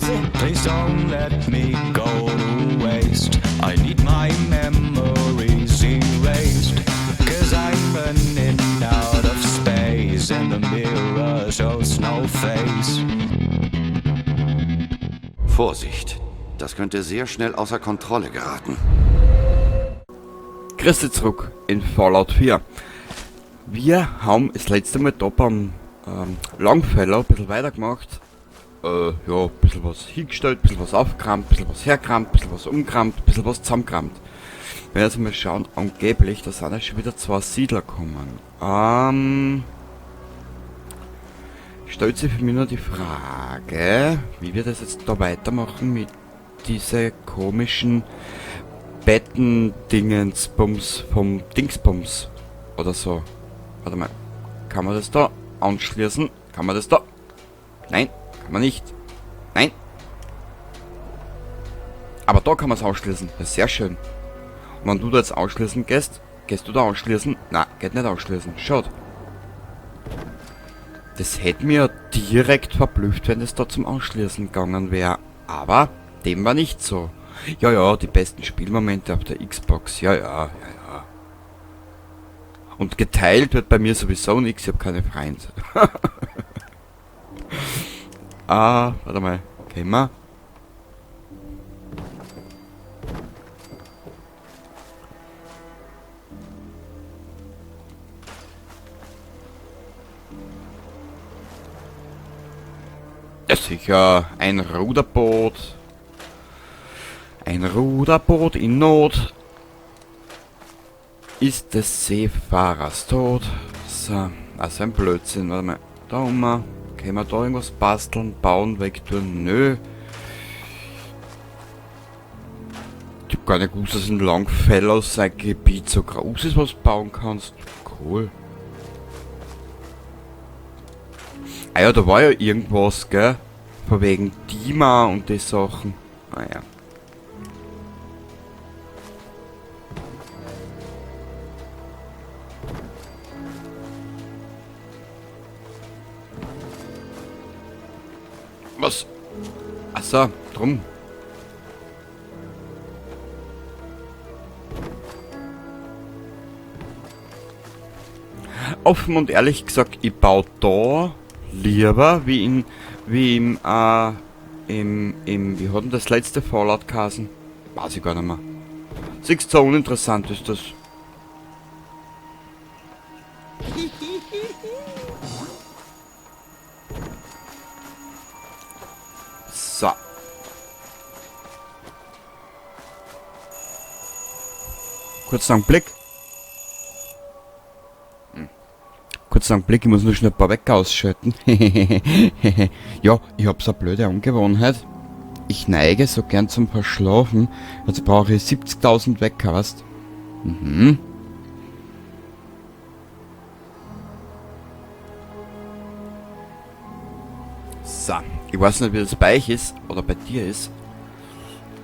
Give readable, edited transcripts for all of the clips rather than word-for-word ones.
Please don't let me go to waste. I need my memories erased. Cause I'm running out of space and the mirror shows no face. Vorsicht, das könnte sehr schnell außer Kontrolle geraten. Grüß dich zurück in Fallout 4. Wir haben das letzte Mal da beim Longfellow ein bisschen weitergemacht. Ja, ein bisschen was hingestellt, ein bisschen was aufgerammt, ein bisschen was hergerammt, ein bisschen was umgerammt, ein bisschen was zusammengerammt. Wenn wir jetzt mal schauen, angeblich, da sind ja schon wieder 2 Siedler gekommen. Stellt sich für mich nur die Frage, wie wir das jetzt da weitermachen mit diese komischen Betten-Dingensbums vom Dingsbums oder so. Warte mal, kann man das da anschließen? Kann man das da? Nein, kann man nicht. Nein. Aber da kann man es ausschließen. Das ist sehr schön. Und wenn du da jetzt ausschließen gehst, gehst du da ausschließen? Nein, geht nicht ausschließen. Schaut. Das hätte mir direkt verblüfft, wenn es da zum Ausschließen gegangen wäre. Aber dem war nicht so. Ja, ja, die besten Spielmomente auf der Xbox. Ja, ja, ja, ja. Und geteilt wird bei mir sowieso nichts. Ich habe keine Freunde. Warte mal. Gehen wir. Ja, sicher. Ein Ruderboot. Ein Ruderboot in Not ist des Seefahrers Tod. So, also ein Blödsinn. Warte mal. Da oben. Können wir da irgendwas basteln, bauen, wegtun? Nö. Ich hab gar nicht gewusst, dass in Longfellow sein Gebiet so groß ist, was du bauen kannst. Cool. Ah ja, da war ja irgendwas, gell? Von wegen Dima und die Sachen. Ah ja. Was? Achso, drum. Offen und ehrlich gesagt, ich baue da lieber wie im, wie hat denn das letzte Fallout geheißen? Weiß ich gar nicht mehr. Siehst so uninteressant ist das. So. Kurzen Blick. Kurzen Blick, ich muss nur schnell ein paar Wecker ausschalten. Ja, ich hab so eine blöde Angewohnheit. Ich neige so gern zum Verschlafen. Jetzt brauche ich 70.000 Wecker, weißt du? Mhm. So, ich weiß nicht, wie das bei euch ist oder bei dir ist,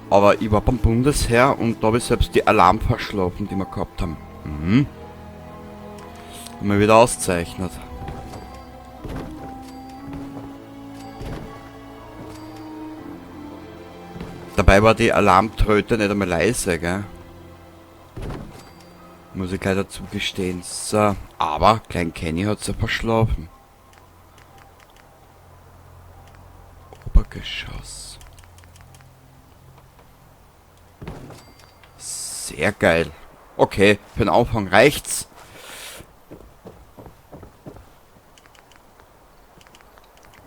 aber ich war beim Bundesheer und da habe ich selbst die Alarm verschlafen, die wir gehabt haben. Mhm. Haben wir wieder auszeichnet. Dabei war die Alarmtröte nicht einmal leise, gell? Muss ich gleich dazu gestehen. So, aber Klein Kenny hat sie verschlafen. Obergeschoss. Sehr geil. Okay, für den Anfang reicht's.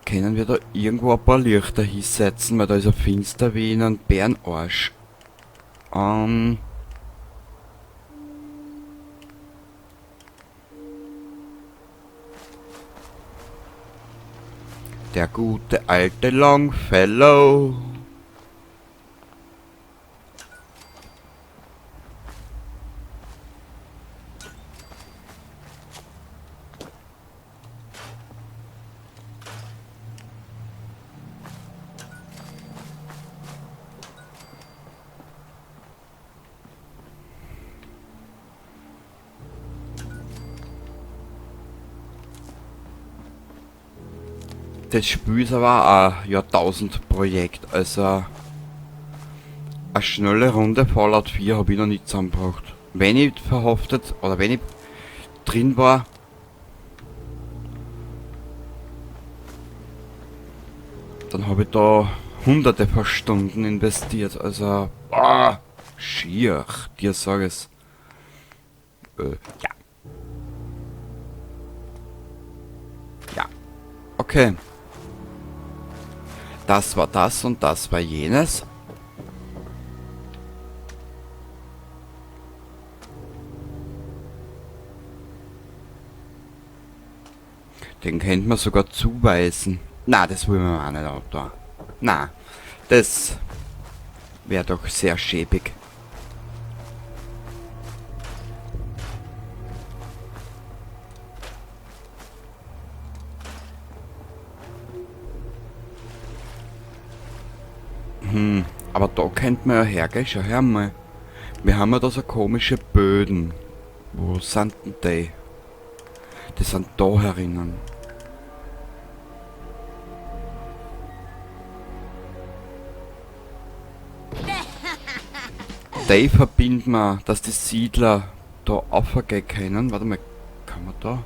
Können wir da irgendwo ein paar Lichter hinsetzen, weil da ist er finster wie in einem Bärenarsch. Der gute alte Longfellow. das Spiel ist aber ein Jahrtausendprojekt. Also eine schnelle Runde Fallout 4 habe ich noch nicht zusammengebracht. Wenn ich verhaftet oder wenn ich drin war, dann habe ich da hunderte von Stunden investiert. Also, schier, dir sag es. Ja. Ja. Okay. Das war das und das war jenes. Den könnte man sogar zuweisen. Na, das will man auch nicht auch da. Na, das wäre doch sehr schäbig. Aber da könnte man ja hergehen, schau her mal. Wir haben ja da so komische Böden. Wo sind denn die? Die sind da herinnen. Die verbinden wir, dass die Siedler da aufgehen können. Warte mal, kann man da?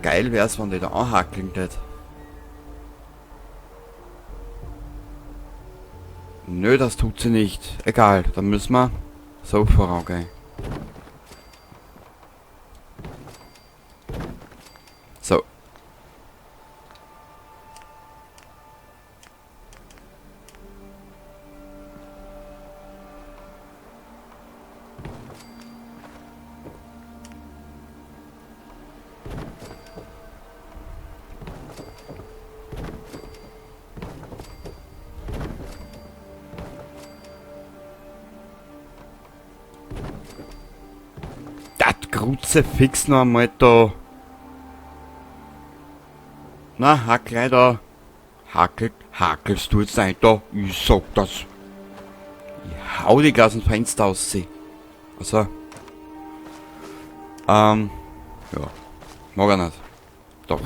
Geil wär's, wenn die da anhackeln geht. Nö, das tut sie nicht. Egal, dann müssen wir so vorangehen. So. Das Grutze fix noch einmal da. Na, hackel da. Hackelst du jetzt nicht da? Ich sag das. Ich hau dich aus dem Fenster aus. Also. Ja. Mag er nicht. Doch.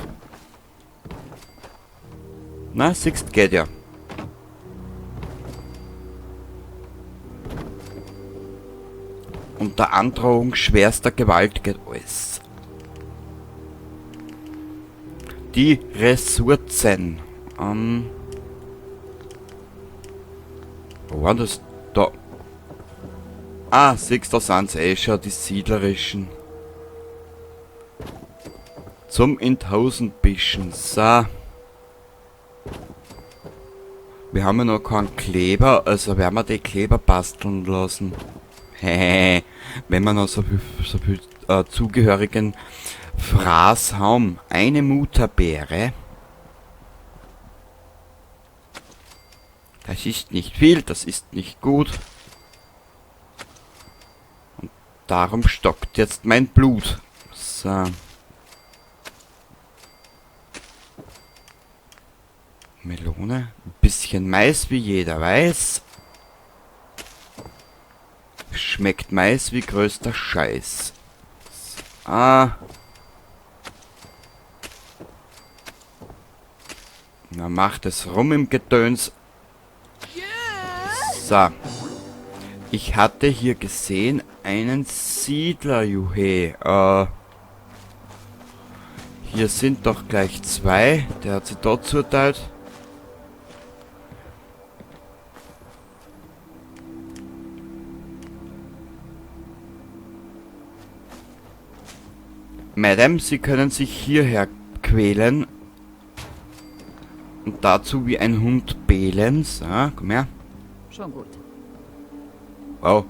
Na, siehst, geht ja. Unter Androhung schwerster Gewalt geht alles. Die Ressourcen. Wo war das? Da. Ah, siehst du, da sind sie eh schon, die siedlerischen. Zum in 1000 Bischen. So. Wir haben ja noch keinen Kleber, also werden wir die Kleber basteln lassen. Hehehe. Wenn wir noch so viel zugehörigen Fraß haben. Eine Mutterbeere. Das ist nicht viel, das ist nicht gut. Und darum stockt jetzt mein Blut. So. Melone. Ein bisschen Mais, wie jeder weiß. Schmeckt Mais wie größter Scheiß. Ah. Na, macht es rum im Gedöns. So. Ich hatte hier gesehen einen Siedler, juhe. Hier sind doch gleich zwei. Der hat sie dort zuteilt. Madame, Sie können sich hierher quälen. Und dazu wie ein Hund bellen. So, komm her. Schon gut. Wow.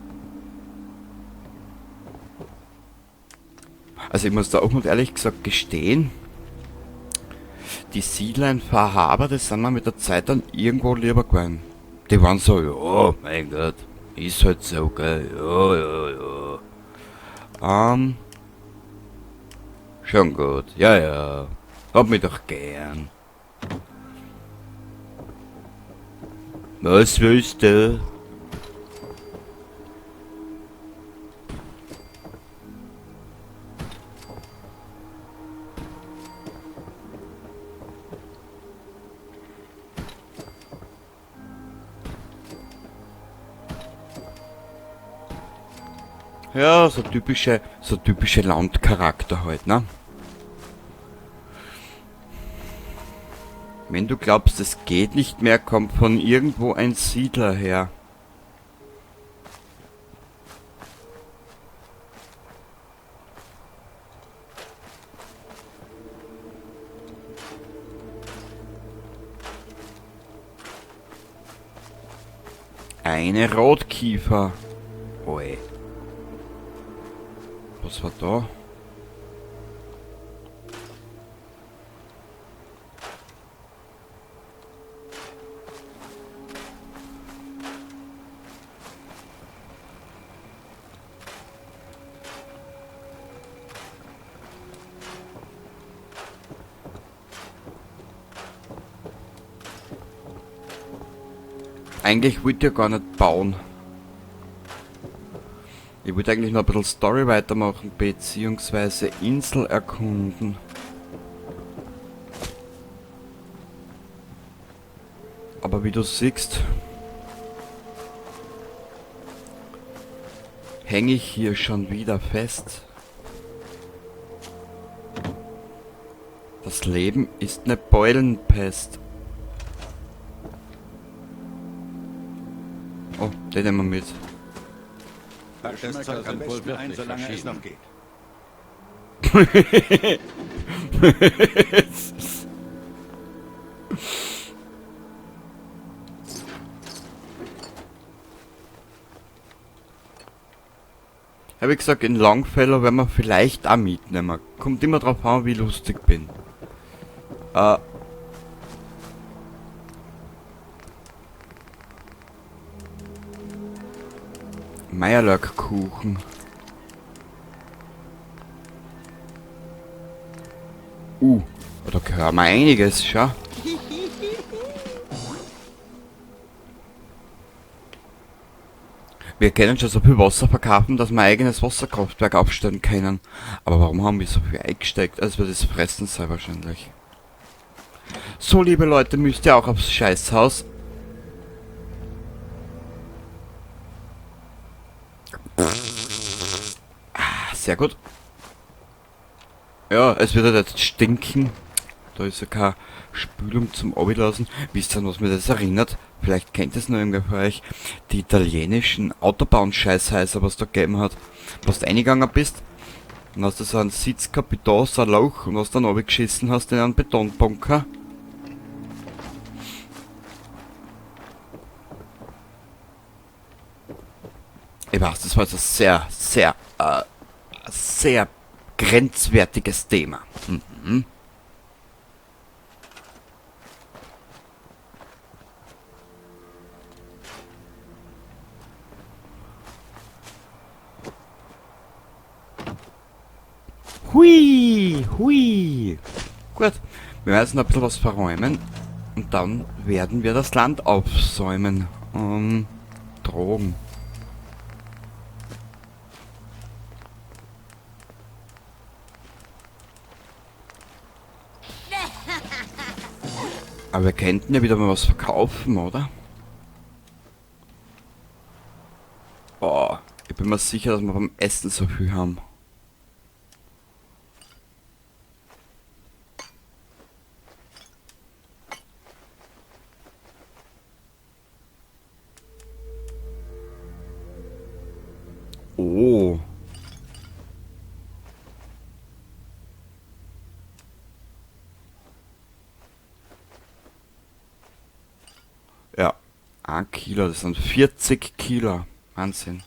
Also ich muss da auch und ehrlich gesagt gestehen, die Siedler in Far Harbor, das sind mir mit der Zeit dann irgendwo lieber geworden. Die waren so, ja, mein Gott, ist halt so, gell, ja. Schon gut, ja. Hab mich doch gern. Was willst du? Ja, so typische Landcharakter halt, ne? Wenn du glaubst, es geht nicht mehr, kommt von irgendwo ein Siedler her. Eine Rotkiefer. Oi. Was war da? Eigentlich wollte ich ja gar nicht bauen. Ich wollte eigentlich noch ein bisschen Story weitermachen, beziehungsweise Insel erkunden. Aber wie du siehst, hänge ich hier schon wieder fest. Das Leben ist eine Beulenpest. Oh, den nehmen wir mit. Es soll am besten ein, solange es noch geht. Habe ich gesagt, in Longfellow werden wir vielleicht auch mitnehmen. Kommt immer drauf an, wie ich lustig bin. Meierlöckkuchen. Da gehört mir einiges, schau. Wir können schon so viel Wasser verkaufen, dass wir ein eigenes Wasserkraftwerk aufstellen können. Aber warum haben wir so viel eingesteckt? Also wird das fressen sein wahrscheinlich. So, liebe Leute, müsst ihr auch aufs Scheißhaus. Sehr gut. Ja, es wird halt jetzt stinken. Da ist ja keine Spülung zum Ablassen. Wisst ihr, was mir das erinnert? Vielleicht kennt es noch irgendwer von euch. Die italienischen Autobahn-Scheißhäuser, was da gegeben hat. Was du reingegangen bist, dann hast du so einen Sitz gehabt, wie da, so ein Loch, und was dann runtergeschissen hast in einen Betonbunker. Ich weiß, das war jetzt ein sehr grenzwertiges Thema. Mhm. Hui, hui. Gut, wir werden jetzt noch ein bisschen was verräumen und dann werden wir das Land aufsäumen. Drogen. Aber wir könnten ja wieder mal was verkaufen, oder? Boah, ich bin mir sicher, dass wir beim Essen so viel haben. Oh. Ja, 1 Kilo, das sind 40 Kilo. Wahnsinn.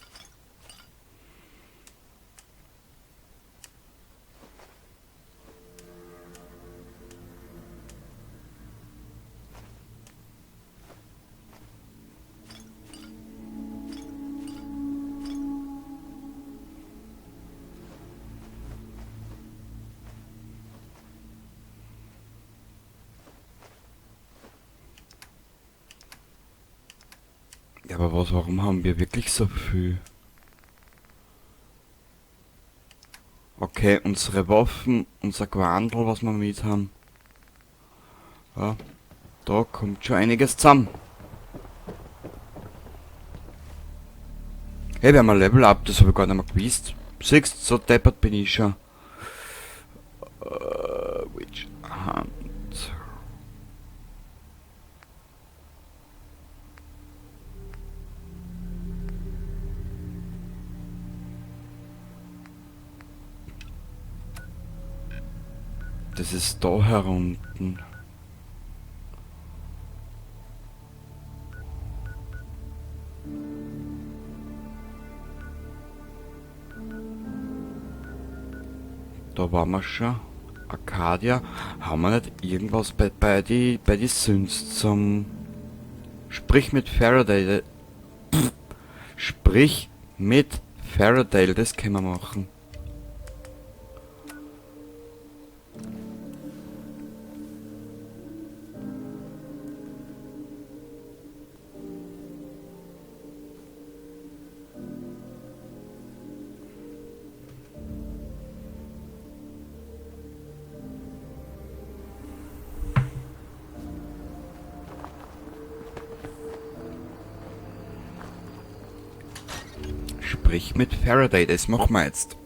Ja, aber warum haben wir wirklich so viel? Okay, unsere Waffen, unser Quandl, was wir mit haben. Ja, da kommt schon einiges zusammen. Hey, wir haben ein Level Up, das habe ich gar nicht mehr gewusst. Siehst, so deppert bin ich schon. Witch Hunt. Das ist da herunten. Da waren wir schon. Arcadia. Haben wir nicht irgendwas bei die Synths zum... Sprich mit Faraday. Sprich mit Faraday, das können wir machen. Sprich mit Faraday, das machen wir jetzt.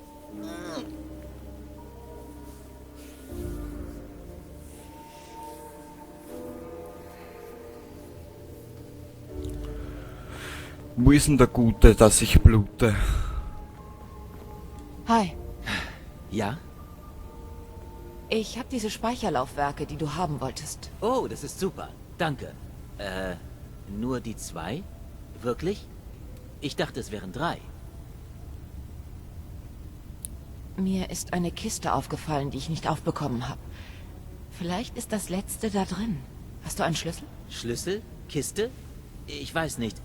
Wo ist denn der Gute, dass ich blute? Hi, Ja? ich habe diese Speicherlaufwerke, die du haben wolltest. Oh, das ist super. Danke. Nur die 2? Wirklich? Ich dachte, es wären 3. Mir ist eine Kiste aufgefallen, die ich nicht aufbekommen habe. Vielleicht ist das letzte da drin. Hast du einen Schlüssel? Schlüssel? Kiste? Ich weiß nicht.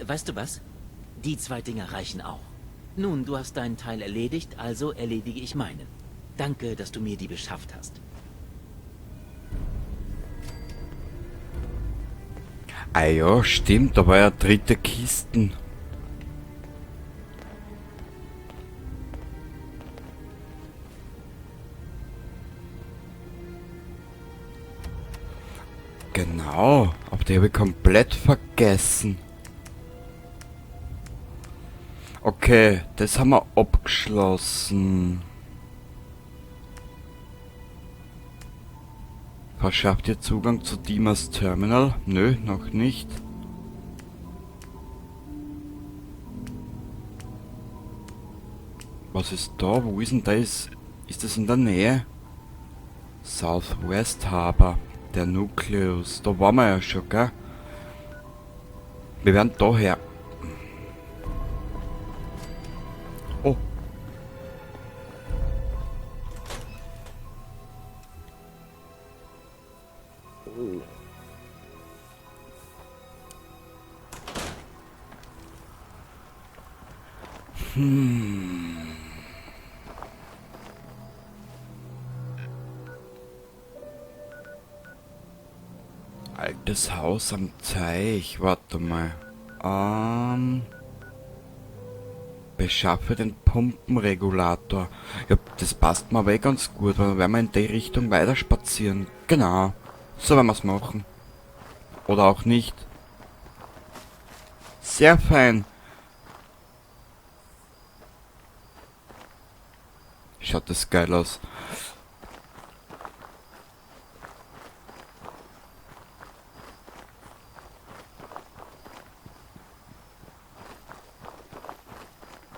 Weißt du was? Die 2 Dinger reichen auch. Nun, du hast deinen Teil erledigt, also erledige ich meinen. Danke, dass du mir die beschafft hast. Ah ja, stimmt, da war ja dritte Kisten. Genau, aber die habe ich komplett vergessen. Okay, das haben wir abgeschlossen. Verschafft ihr Zugang zu Dimas Terminal? Nö, noch nicht. Was ist da? Wo ist denn das? Ist das in der Nähe? Southwest Harbor. Der Nucleus. Da waren wir ja schon, gell? Wir werden daher. Oh. Altes Haus am Teich. Warte mal. Beschaffe den Pumpenregulator. Ja, das passt mir aber ganz gut, weil dann werden wir in die Richtung weiter spazieren. Genau. So werden wir es machen. Oder auch nicht. Sehr fein. Schaut das geil aus.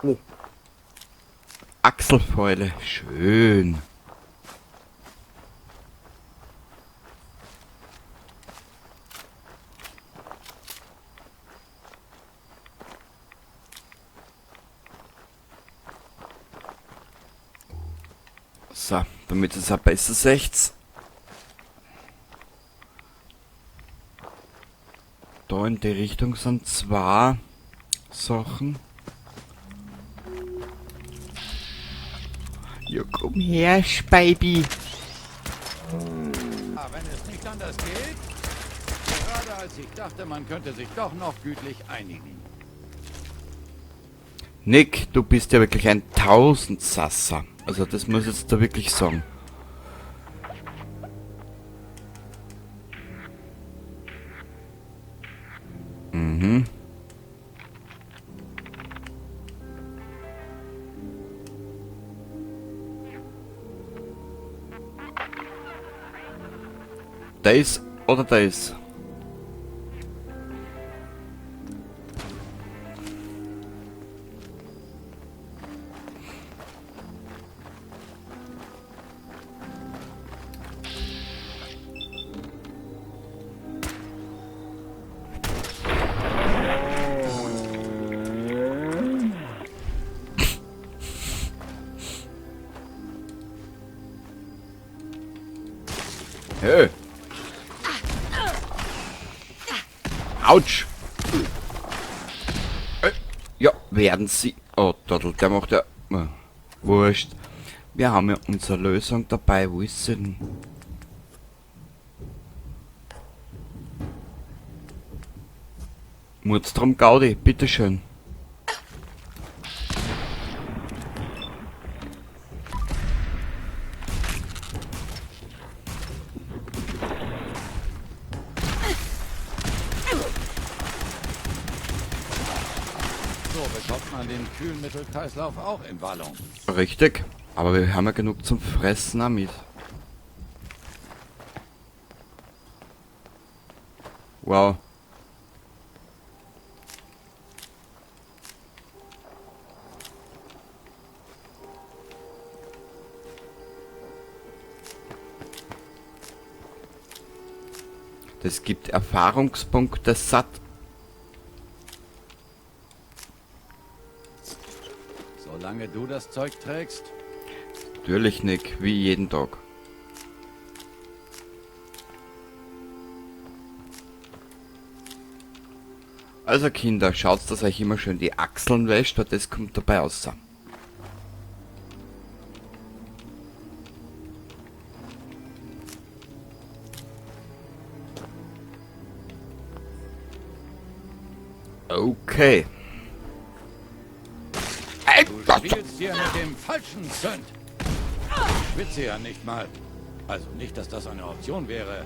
Oh. Achselfäule. Schön. So, damit es auch besser seht. Da in die Richtung sind 2 Sachen. Ja, komm her, Baby. Ah, wenn es nicht anders geht. Gerade als ich dachte, man könnte sich doch noch gütlich einigen. Nick, du bist ja wirklich ein Tausendsasser. Also das muss ich jetzt da wirklich sagen. Mhm. Das oder das? Hey. Autsch. Ja, werden sie. Oh, Dottel, der macht ja. Wurscht. Wir haben ja unsere Lösung dabei. Wo ist sie denn? Mordstrom Gaudi, bitteschön. So bekommt man den Kühlmittelkreislauf auch in Wallung. Richtig. Aber wir haben ja genug zum Fressen damit. Wow. Das gibt Erfahrungspunkte satt. Solange du das Zeug trägst. Natürlich nicht, wie jeden Tag. Also Kinder, schaut, dass euch immer schön die Achseln wäscht, weil das kommt dabei raus. Okay. Ey, Du Gott. spielst hier mit dem falschen Sünd. Ich schwitze ja nicht mal. Also nicht, dass das eine Option wäre.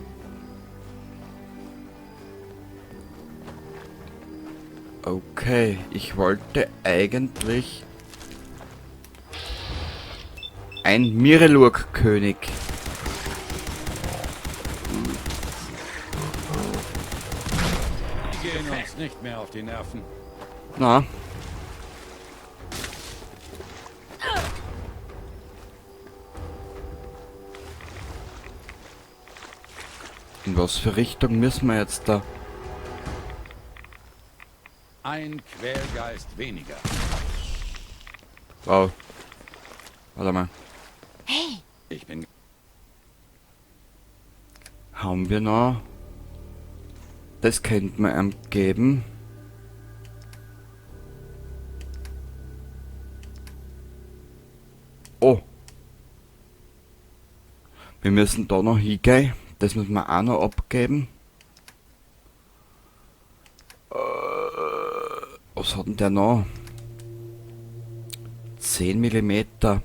Okay, ich wollte eigentlich ein Mirelurk-König. Die gehen uns nicht mehr auf die Nerven. Na. In was für Richtung müssen wir jetzt da? Ein Quälgeist weniger. Wow. Warte mal. Hey, Ich bin... Haben wir noch? Das könnte man ihm geben. Oh. Wir müssen da noch hingehen. Das müssen wir auch noch abgeben. Was hat denn der noch? 10 Millimeter.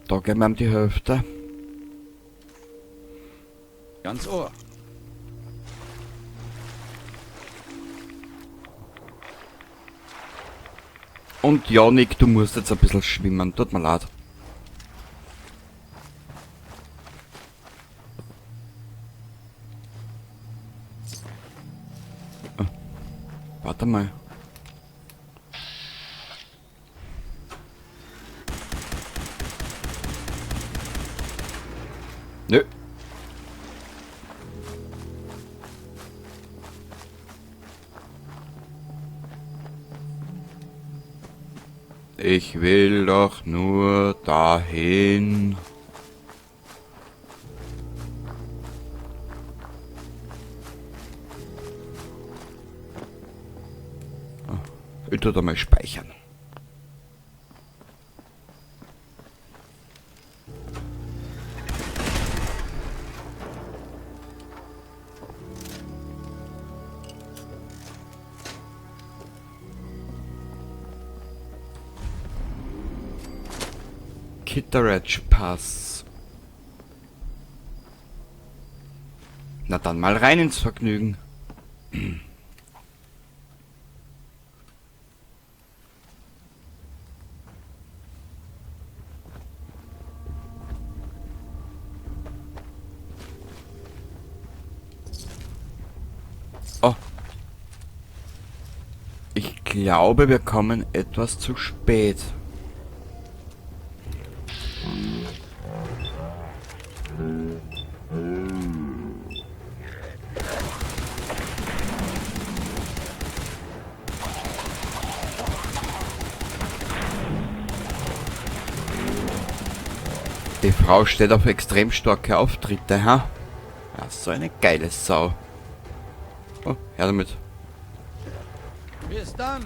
Da geben wir ihm die Hälfte. Ganz Ohr. Und Janik, du musst jetzt ein bisschen schwimmen. Tut mir leid. Warte mal. Nö. Ich will doch nur dahin. Ich tu da mal speichern. Kitteridge Pass. Na dann mal rein ins Vergnügen. glaube, wir kommen etwas zu spät. Die Frau steht auf extrem starke Auftritte, ha? Ja, so eine geile Sau. Oh, her damit. Bis dann.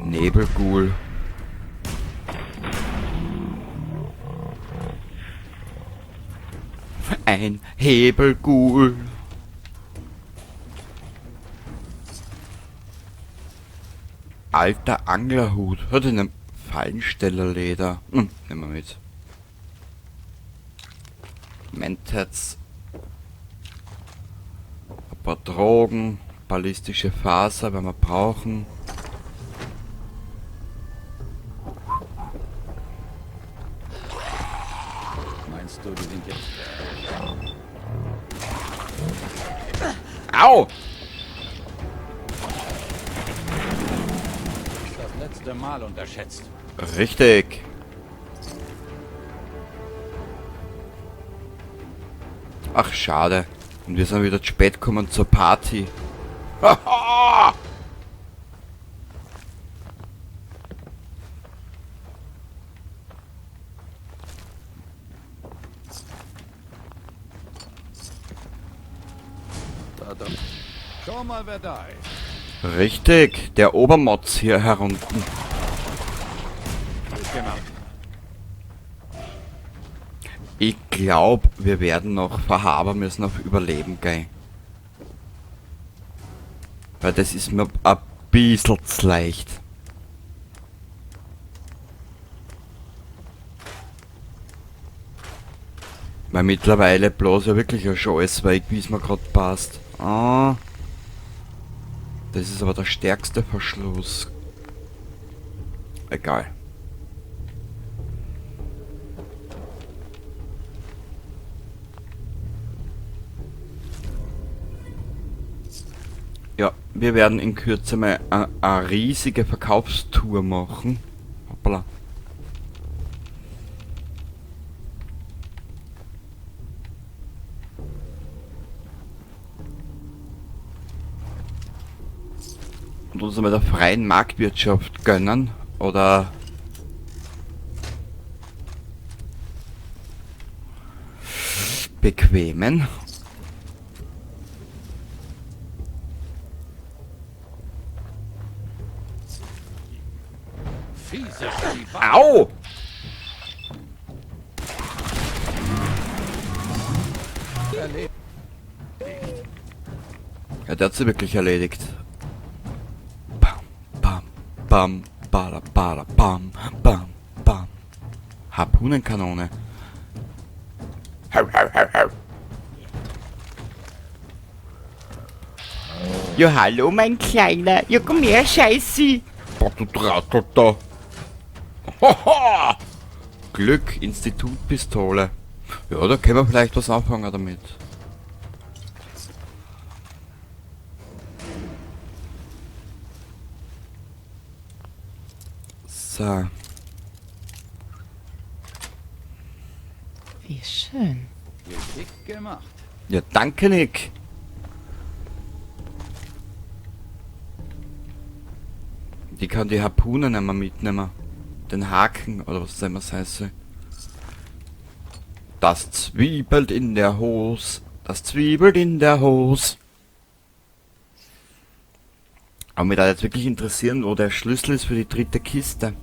Nebelghoul. Ein Hebelghoul. Alter Anglerhut. Hat in einem Fallenstellerleder. Nehmen wir mit. Mentats. Ein paar Drogen. Ballistische Faser, wenn wir brauchen. Meinst du, die sind jetzt... Au! das letzte Mal unterschätzt? Richtig. Ach, schade. Und wir sind wieder zu spät gekommen zur Party. Haha! Da. Schau mal, wer da ist. Richtig, der Obermotz hier herunten. Gut gemacht. Ich glaube, wir werden noch verhaben müssen auf Überleben gehen. Weil das ist mir ein bisschen zu leicht. Weil mittlerweile bloß ja wirklich ja schon alles weg, wie es mir gerade passt. Ah. Das ist aber der stärkste Verschluss. Egal. Ja, wir werden in Kürze mal eine riesige Verkaufstour machen. Hoppala. Und uns einmal der freien Marktwirtschaft gönnen. Oder bequemen. Fiese Au! Erledigt. Ja, der hat sie wirklich erledigt. Bam, bam, bam, bada, bada, bam, bam, bam. Harpunenkanone. Hau, hau, hau, hau. Ja, hallo, mein Kleiner. Ja, komm her, Scheiße. Boah, du Trottel da. Haha! Glück, Institutpistole. Ja, da können wir vielleicht was anfangen damit. So. Wie schön. Geschickt gemacht. Ja, danke, Nick. Die kann die Harpunen einmal mitnehmen. Den Haken, oder was immer es heißt. Das zwiebelt in der Hose. Das zwiebelt in der Hose. Aber mich da jetzt wirklich interessieren, wo der Schlüssel ist für die dritte Kiste.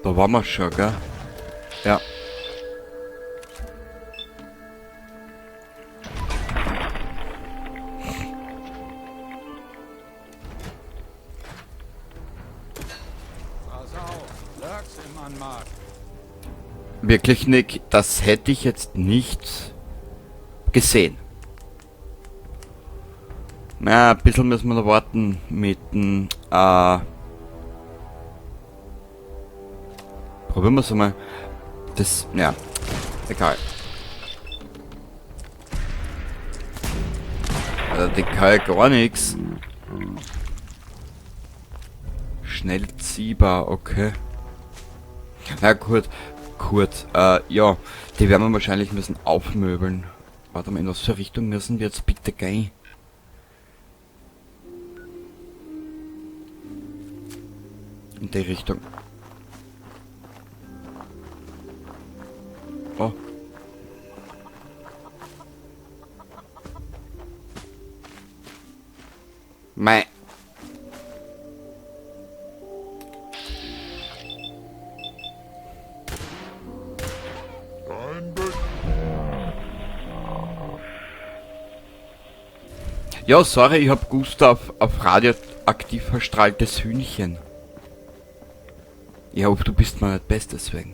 Da waren wir schon, gell? Ja. an, Mark. Wirklich, Nick, das hätte ich jetzt nicht gesehen. Na, ein bisschen müssen wir noch warten mit dem, probieren wir es einmal. Das, ja, egal. Also, die kann ja gar nichts. Schnell ziehbar, okay. Na gut, ja, die werden wir wahrscheinlich müssen aufmöbeln. Warte mal, in was für Richtung müssen wir jetzt bitte gehen? In die Richtung. Oh. Mei. Ja, sorry, ich hab Gustav auf radioaktiv verstrahltes Hühnchen. Ich hoffe, du bist mal nicht best deswegen.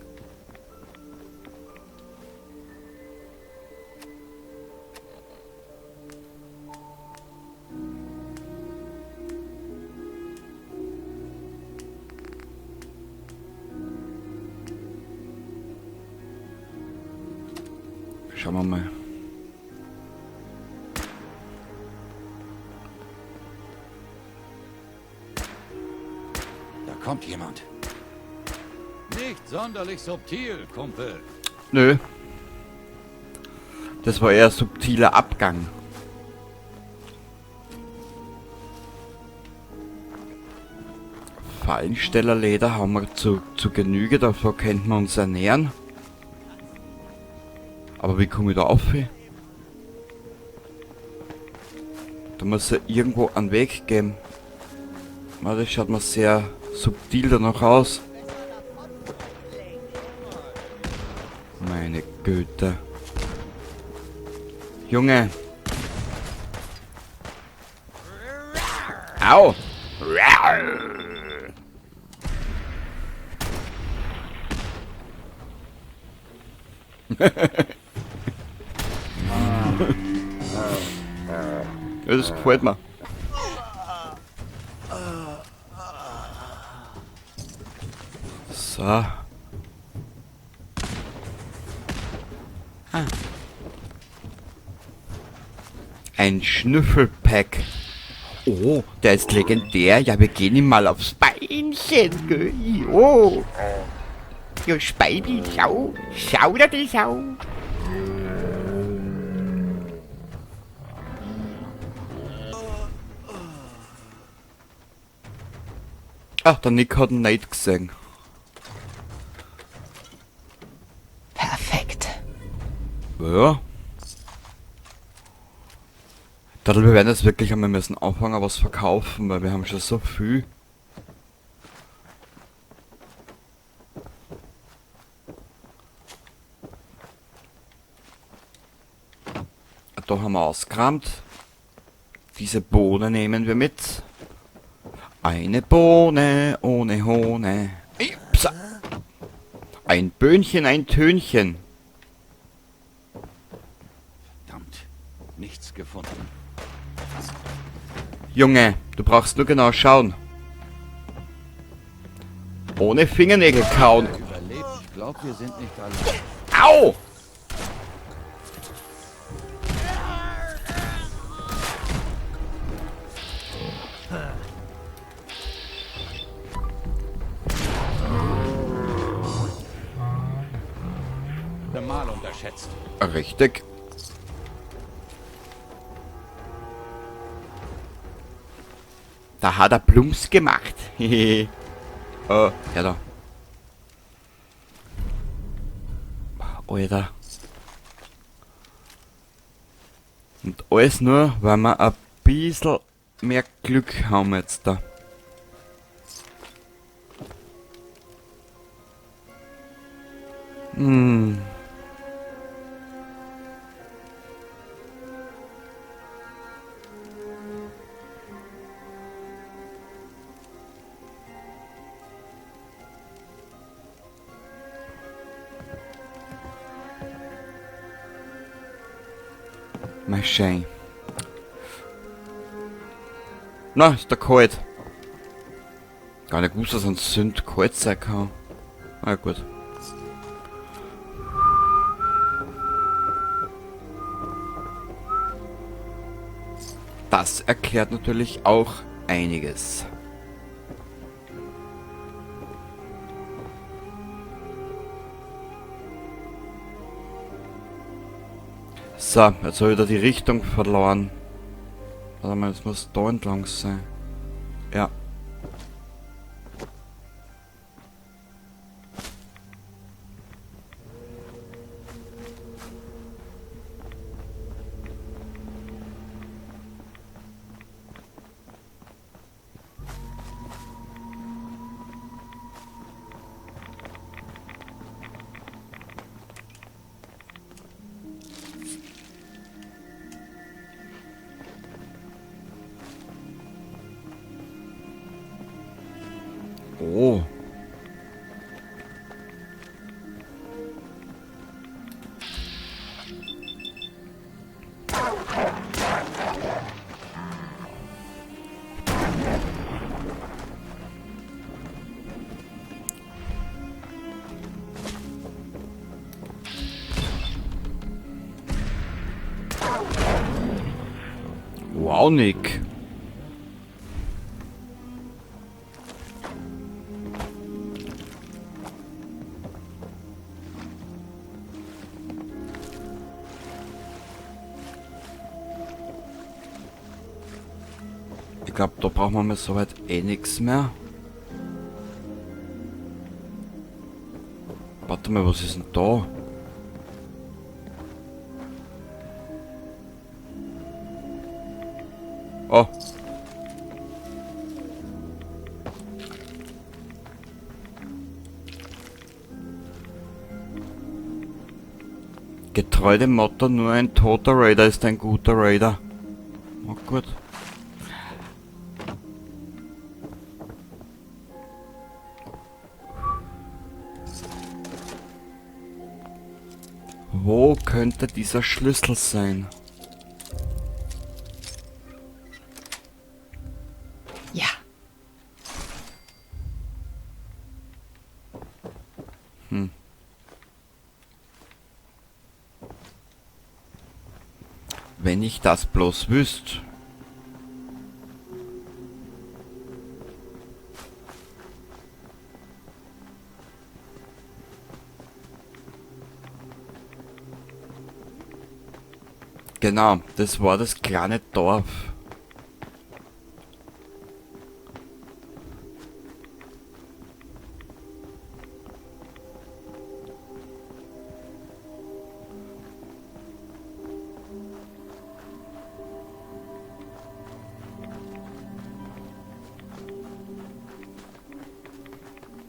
Schauen wir mal. Da kommt jemand. Nicht sonderlich subtil, Kumpel. Nö. Das war eher subtiler Abgang. Fallenstellerleder haben wir zu Genüge, davor könnten wir uns ernähren. Aber wie komme ich da auf? Da muss ja irgendwo einen Weg geben. Das schaut mir sehr subtil danach aus. Meine Güte. Junge. Au. Ja, das gefällt mir. So. Ein Schnüffelpack. Oh, der ist legendär. Ja, wir gehen ihm mal aufs Beinchen. Gell? Jo. Jo, Speibi, schau. Schau da die Sau. Ach, der Nick hat einen Neid gesehen. Perfekt. Ja. Wir werden jetzt wirklich einmal müssen anfangen was verkaufen, weil wir haben schon so viel. Da haben wir ausgekramt. Diese Bohne nehmen wir mit. Eine Bohne ohne Hohne. Ipsa. Ein Böhnchen, ein Tönchen. Verdammt, nichts gefunden. Junge, du brauchst nur genau schauen. Ohne Fingernägel kauen. Überlebt, ich glaube, wir sind nicht alle. Au! Mal unterschätzt. Richtig. Da hat er Plumps gemacht. Hehe. Ja da. Alter. Und alles nur, weil wir ein bisschen mehr Glück haben jetzt da. Mein Schein. Na, ist der kalt. Gar nicht gewusst, dass ein Sünd kalt sein kann. Na gut. Das erklärt natürlich auch einiges. So, jetzt habe ich wieder die Richtung verloren. Warte mal, jetzt muss da entlang sein. Ja. Oh. Wow, Nick. Ich glaube, da brauchen wir mir soweit eh nichts mehr. Warte mal, was ist denn da? Oh. Getreu dem Motto, nur ein toter Raider ist ein guter Raider. Oh gut. Wo könnte dieser Schlüssel sein? Ja. Wenn ich das bloß wüsste. Genau, das war das kleine Dorf.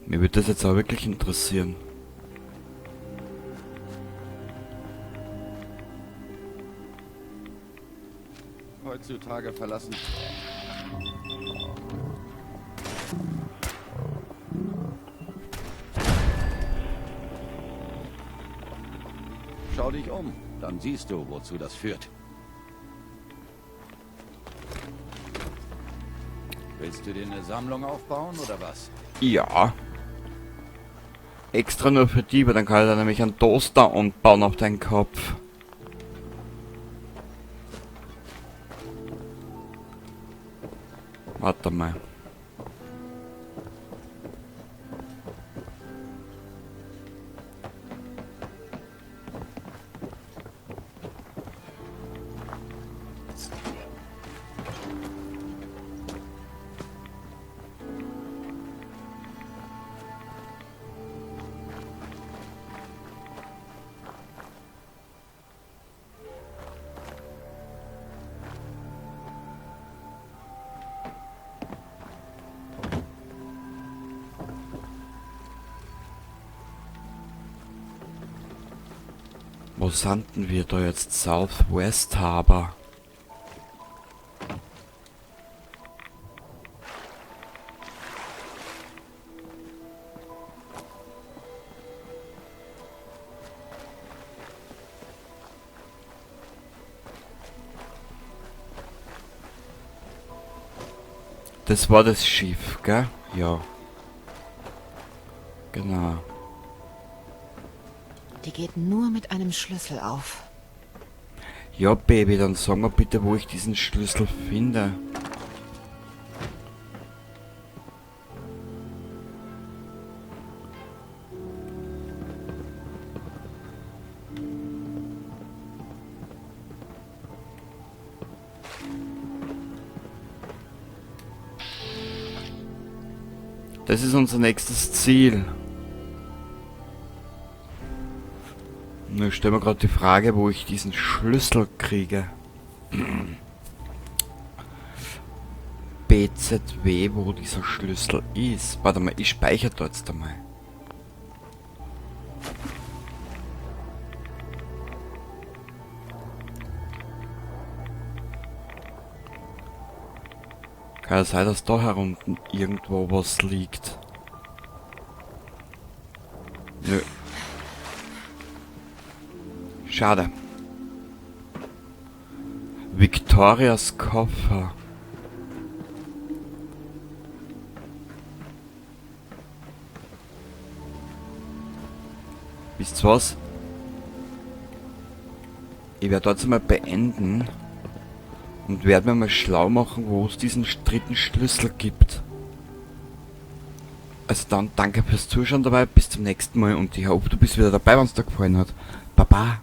Mir würde das jetzt auch wirklich interessieren. Heutzutage verlassen. Schau dich um, dann siehst du, wozu das führt. Willst du dir eine Sammlung aufbauen oder was? Ja. Extra nur für die, weil dann kann ich da nämlich einen Toaster umbauen auf deinen Kopf. Warte mal. Wo sanden wir da jetzt? Southwest Harbor. Das war das Schiff, gell? Ja. Genau. Die geht nur mit einem Schlüssel auf. Ja, Baby, dann sag mir bitte, wo ich diesen Schlüssel finde. Das ist unser nächstes Ziel. Nur stellen wir gerade die Frage, wo ich diesen Schlüssel kriege. BZW, wo dieser Schlüssel ist. Warte mal, ich speichere da jetzt einmal. Kann ja sein, dass da herunten irgendwo was liegt. Nö. Schade. Victorias Koffer. Wisst ihr was? Ich werde dort mal beenden und werde mir mal schlau machen, wo es diesen dritten Schlüssel gibt. Also dann danke fürs Zuschauen dabei, bis zum nächsten Mal und ich hoffe, du bist wieder dabei, wenn es dir gefallen hat. Baba!